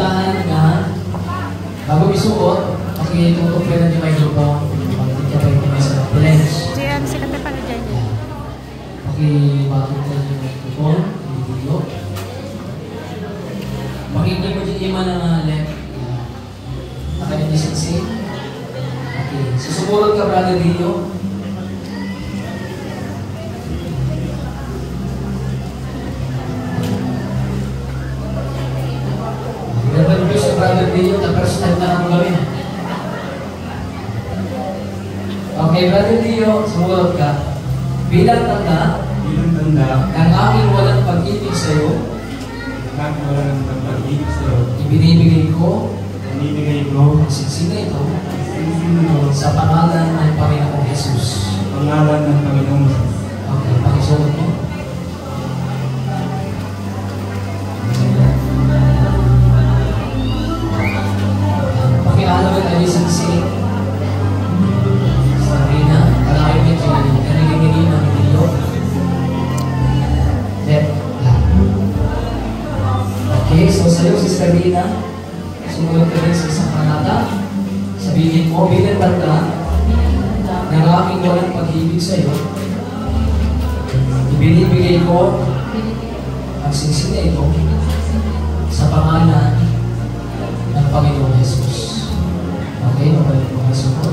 Tandaan na bago isuot, pakitutok pa rin yung microphone. Pagkikapay ko may sa pledge. Diyan, sila pa pala dyan. Pakibatok pa rin yung microphone. Hindi dito. Pakinggan mo dyan yung mga left. Nakalimusin. Okay. Susuburan ka, Brother Dio. Nag-review si Brother Dio, na first time na lang gawin. Okay, Brother Dio, sumunod ka. Bilang tanda ng aking walang pag-ibig sa'yo, ibinibigay ko ang sinsina ito sa pangalan ng Panginoong Jesus. Okay, pakisulat mo. Pakialam at alisang si Sabrina, kalakay medyo kanilingin ng Dio. Okay, so sa'yo si Sabrina, sumunod ka rin sa isang panata. Sabihin mo, bilang tanda ng aking walang pag-ibig sa'yo, ibinibigay ko ang sinsina ito sa pangalan ng Panginoong Jesus. Okay, mabalik mo kayo po.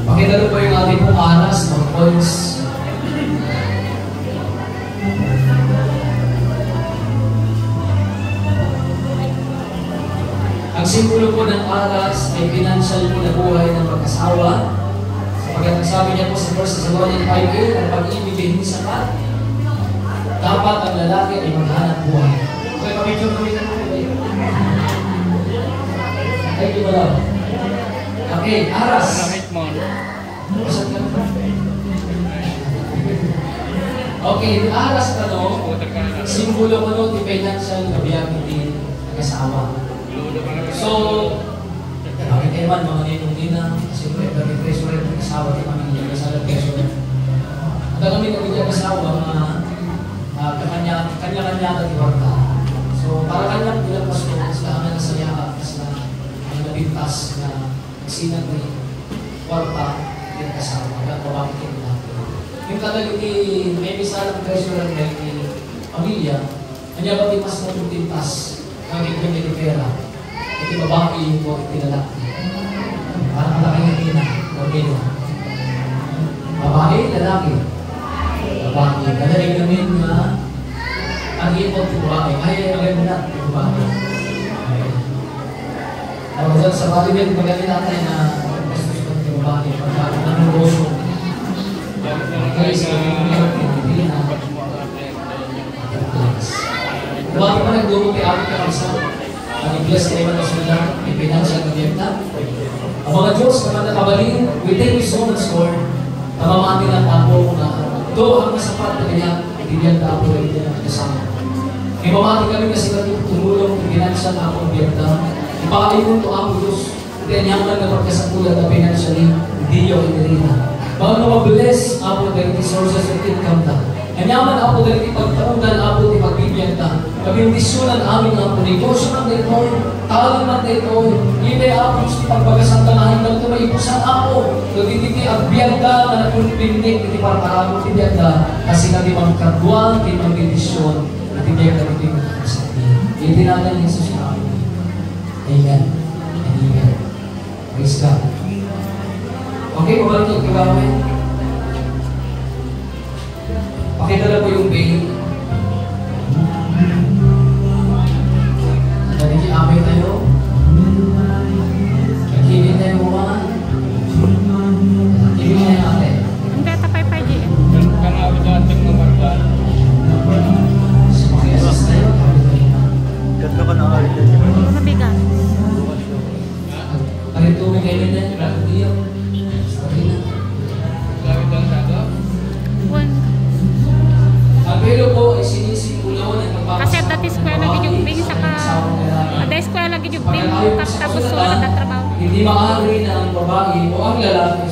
Pakita po yung ating pong aras ng points. Ang simbolo po ng aras ay financial po na buhay ng mag-asawa. Sapagkat ang sabi niya po sa 1 Thessalonians 5:8, ang pag-ibig ay hindi sapat. Dapat ang lalaki ay maghanap buhay. Okay, pamidyo kami na po. Thank you, Madam. Okay, aras. Okay, aras na no, simbolo ko no, di financial na biyang hindi nag-asawa. So, bakit eman mga ninong-ninang, kasi may preso rin ng asawa at pamilya, kasala preso rin. At kami nabigyan asawa mga kanya-kanya at iwarta. So, para kanyang bilang pasto, sila ang nasaya at sila ang nabintas na sinag ni warta ng asawa. Kaya bakit yun natin. Yung talagang may misalang preso rin ng pamilya, kanya ba mas natutintas ng ipinili pera? Iti babae o iti lalaki. Parang malaki yung tina. Okay no? Babae, lalaki. Babae. Kadaling namin na ang ipot yung babae. Ay, magay mo na yung babae. Tapos dyan sa Baliwin, magaling natin na gusto yung babae. Pagkakot ng negosyo. Okay, so yung tina. Babae pa nagduro kay Abit na kamsa. Ang Ingles ay mga sila, may financial na ang mga Diyos na nakabalin, we take this moments, Lord, namamati ng tapo na ito ang masapat na kanya, ibigyan tapo na ito ng kasama. May mamati kami kasi kami tumulong ng financial na ako ang biyagda. Ipakay mo ito ang Diyos, tinyaman na magkasakulat na financially, hindi yung inirina. Mga mabless, ako na sources of income na. Kanyaman ako dahil ipagtaunan ako ipagbibiyag na. Kabindisyonan amin ako, negosyo ng ito, talo ng ito, hindi ako sa pagbagasan tanahin ng ito, maipusan ako. Nagtititi ang biyagda na napunipindik, hindi para marami biyagda, kasi nabi magkaguan, hindi magbindisyon, at biyagda ng ito yung kasabi. Hindi natin yung susunod. Amen. Amen. Praise God. Okay, mabalik yung kagawin. Pakita na po yung veil. Nagkikiamay tayo. Nagkikinig tayo mga. Nagkikinig tayo natin. Ang beta pa pa di. Kanabi dating ng marka. So, makiasis tayo. Ganda ka na kalit. Mabigat. Parito may kainin na yung rato diyo. Sabi na. Gamit ang saga. Ang velo po ay sinisimulo ng magpapasama. Kasi dati eskwela lagi yung bing saka ada eskwela lagi yung bing tapos sulat ang trabaho. Hindi maaari na ang babae o ang lalaki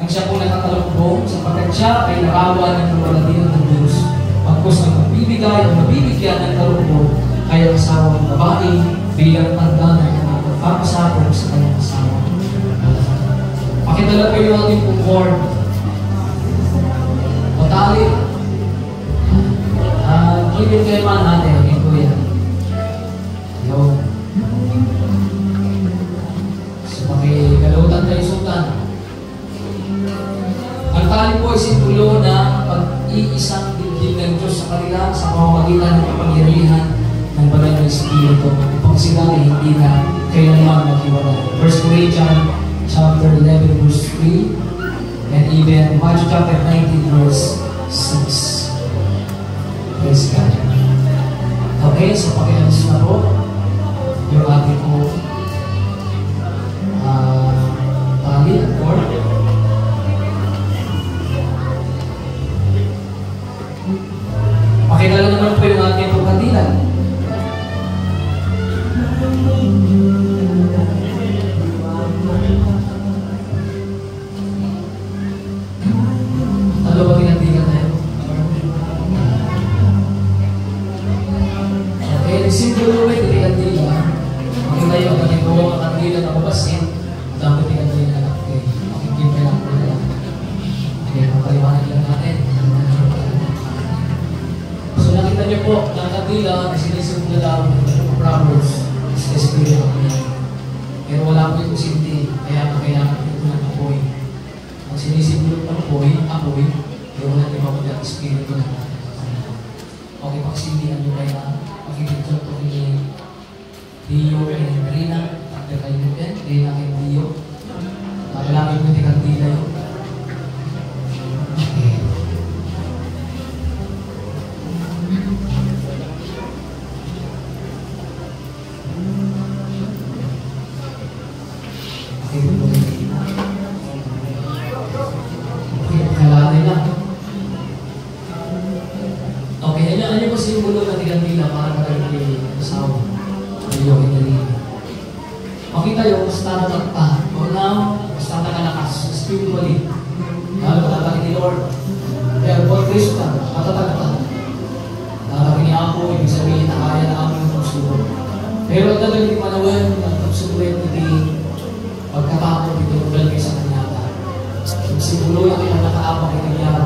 ang siya po nakatalukbong sapagkat siya ay nakawa ng kawalan ng Diyos. Pagkos ng magbibigay o mabibigyan bigyan ng kalungkot kaya asawang babae bilang tanda ng pagpapasabog sa kanyang asawa. Pakitala po yung ating puport. Patali. Ibig kayo man natin, okay po yan. Yun. So, pakigalutan tayo sultan. Ang tali po ay simbolo na pag-iisang dibdib ng Diyos sa kanila sa pamamagitan ng kapangyarihan ng banal na Espiritu upang sila ay hindi na kailanman maghiwalay. 1 Corinthians chapter 11 verse 3 and even Matthew chapter 19 verse 6. Praise God. Okay, so pakialis na po yung ating po tali at cord. Pakilala naman po yung ating po kandilan. Ano ba tinandigan tayo? Okay, simbolo may kandila. Makita yung kandila ang kandila na mabasin. Dami kandila na okay. Makikita lang po nila. Okay, mapaliwanag lang natin. So nakita niyo po, ang kandila na sinisimbolo daw ng Proverbs is the Spirit of God. Pero wala po ito sinti, kaya kailangan po ito ng apoy. Ang sinisimbolo ng apoy, pero wala niyo po ng Espiritu ng God. Okay, pagsindihan niyo kaya pakikita ko ni Dio and Rina, at kayo din, Rina and Dio. Kailangan mo din kandila yun. Okay. Ano po simbolo na tigandila para magandang asawa? Ayaw hindi. Makita yung mas tatatagta. Now, mas tatakalakas. Spiritually. Lalo tatatag ni Lord. Kaya God Christ ka, matatagta. Tatatag ni ako, ibig sabihin na kaya na aming pagsubo. Pero ang dagal ni Panawan, ang pagsubuin hindi pagkatapon ito maglalagay sa kanyata. Simbolo na kailang nakaabang itingyara.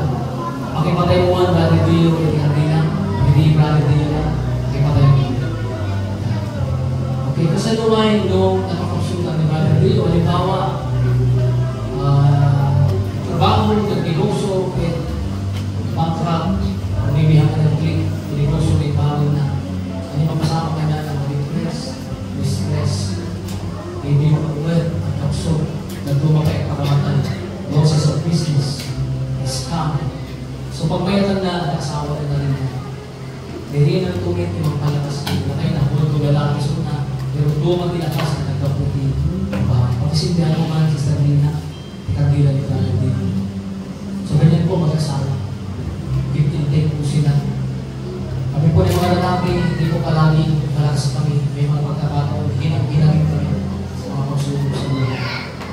Pakipatay mo ang dati Dio itinghandina. Hindi brother din yan. Okay, patay mo. Okay, kasalumayan nung nakapagsutan ni Brother Dio, halimbawa, trabaho, nag-negosyo, bankrupt, bibihang ka ng click, negosyo may bawin na. Ano yung mapasama ka na ng depress, distress, hindi mo mag-wet, nagkapso, nagtumapay ang pakamatay, losses of business, scam. So pag mayroon na asawa na rin yan, hindi na tumit yung palakas na kayo na kung tulalaki suna, pero dumang tinakas na nagkaputi. Pagkasindihan mo man sa sarili na, ikandila ni Brother Dio. So ganyan po mag-asawa. Give and take po sila. Kami po ng mga lalaki, hindi po palagi malakas kami. May mga pagkakataon, hinagin kami sa mga pagsulong sa mga.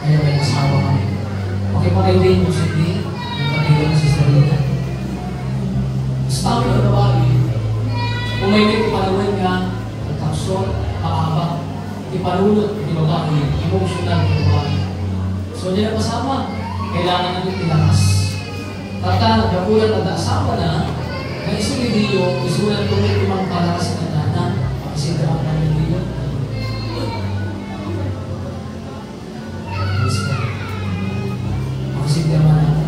Kaya may asawa kami. Pakipatay din yung sindi, nagkandila na sa sarili na. Sa tawag na babae, kung may ipalawan ka, nagkaksyon, pakaba, ipalulot, di babae, emotional, di babae. So, hindi na kasama, kailangan natin tilakas. Tata, nagkakulat na asawa na, na isulidiyo, isulat kung may limang palakas na nana, pakisindahan na ng liyo. Pakisindahan na.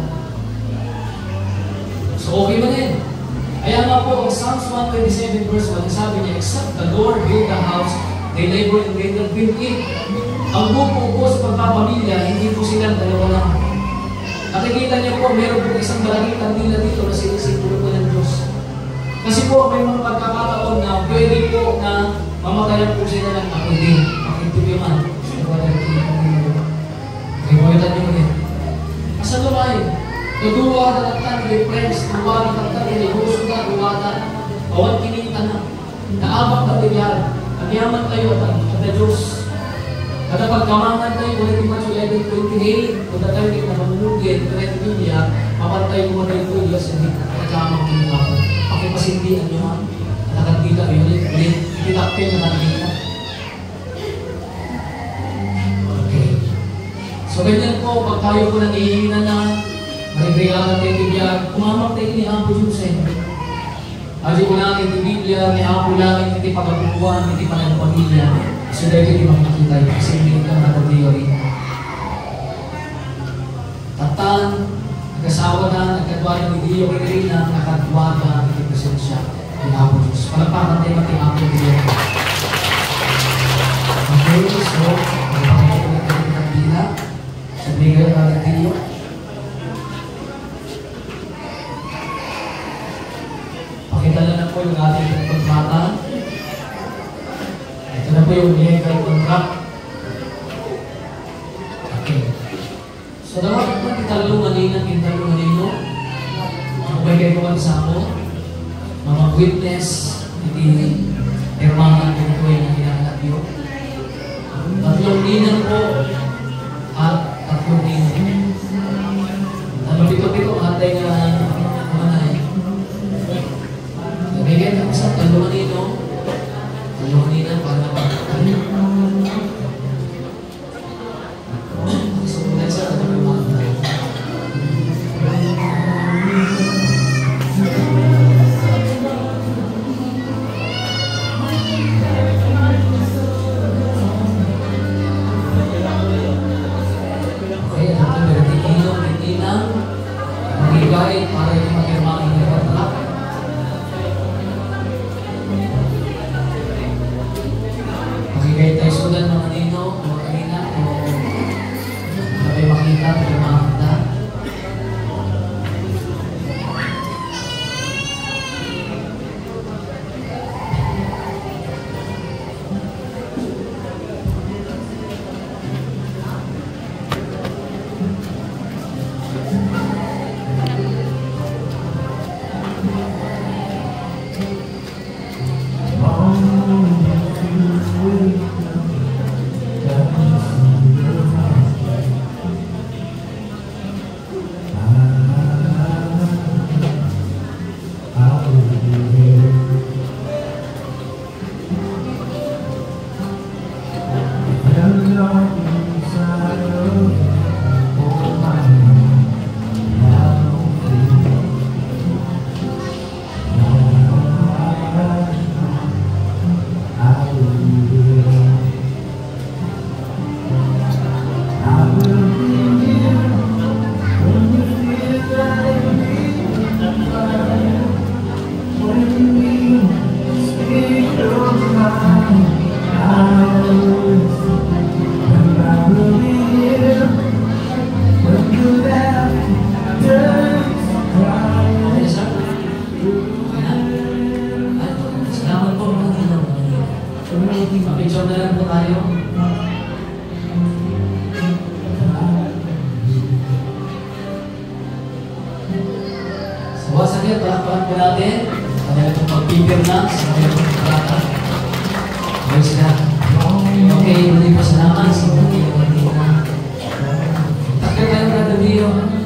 So, okay ba din? Kaya nga po, ang Psalms 127 verse 1, sabi niya, except the Lord build the house, they labor and they will build it. Ang buko po sa pagpapamilya, hindi po silang dalawa lang. Nakikita niyo po, meron po isang malaking kandila dito na sinisimbolo po ng Diyos. Kasi po, may mga pagkakataon na pwede po na mamatayan po sila ng hindi. Pakintibyaman. Ripoyetan niyo ulit. Asa lumay? Tuduwa na nagtan, repress, tuwa na nagtan, iniguso na, tuwa na, awan kinita na, naabak na tingyan, nagyaman tayo at ang Diyos. Kada pagkamangan tayo, ulit yung Matthew 11:28, kung tayo hindi na mamulugin, kaya niya, mapantay mo na yung tuyo sa hindi nagkamang mga ako. Pakipasindihan nyo ha. Nakandila, ulit. Itilakpin na nakandila. Okay. So ganyan po, pag tayo po nanghihina na, maribriyahan tayo Biblia, kumamag tayo ni Apo Jose. Aji po natin ni Biblia, ni Apo lang, hindi pagkapukuhan, hindi pa ng pamilya. So dahil hindi makikita yung kasi hindi lang na theory. Tatan, nagkasawa na, nagkadwa ng Diyo, Kirina, nakadwa na, hindi presensya ni Apo Diyos. Palapakan tayo natin Apo Diyos. Okay, so, magpapakita na tayo ng dila. Sabihin kayo ng Diyo. Pakita na po yung ating kontrata. Ito na po yung legal contract. Okay. So, dapat po italungan nino. Mabay kayo po sa mo. Mga witness, hindi pirmahan po ito yung hinahanap yun. Tatlong ninang po at tatlong ninang. Pito-pito atay nga manay. Bigyan ng isang talungan nino. Talungan nina para makakali. So, mula sa ito may mga tayo. Okay, ito berarti ninang magigay para yung magirmang inirapalak. Magigay tayo sudan mga nino o kanina o sabay makita o makita. Picture na lang po tayo. So, wasagyan, palakpakan po natin. Kaya itong pag-pipir na sa mga pagkakata. Okay sila. Okay, muli po salamat sa mga pagkakata. Takip tayo, Brother Dio.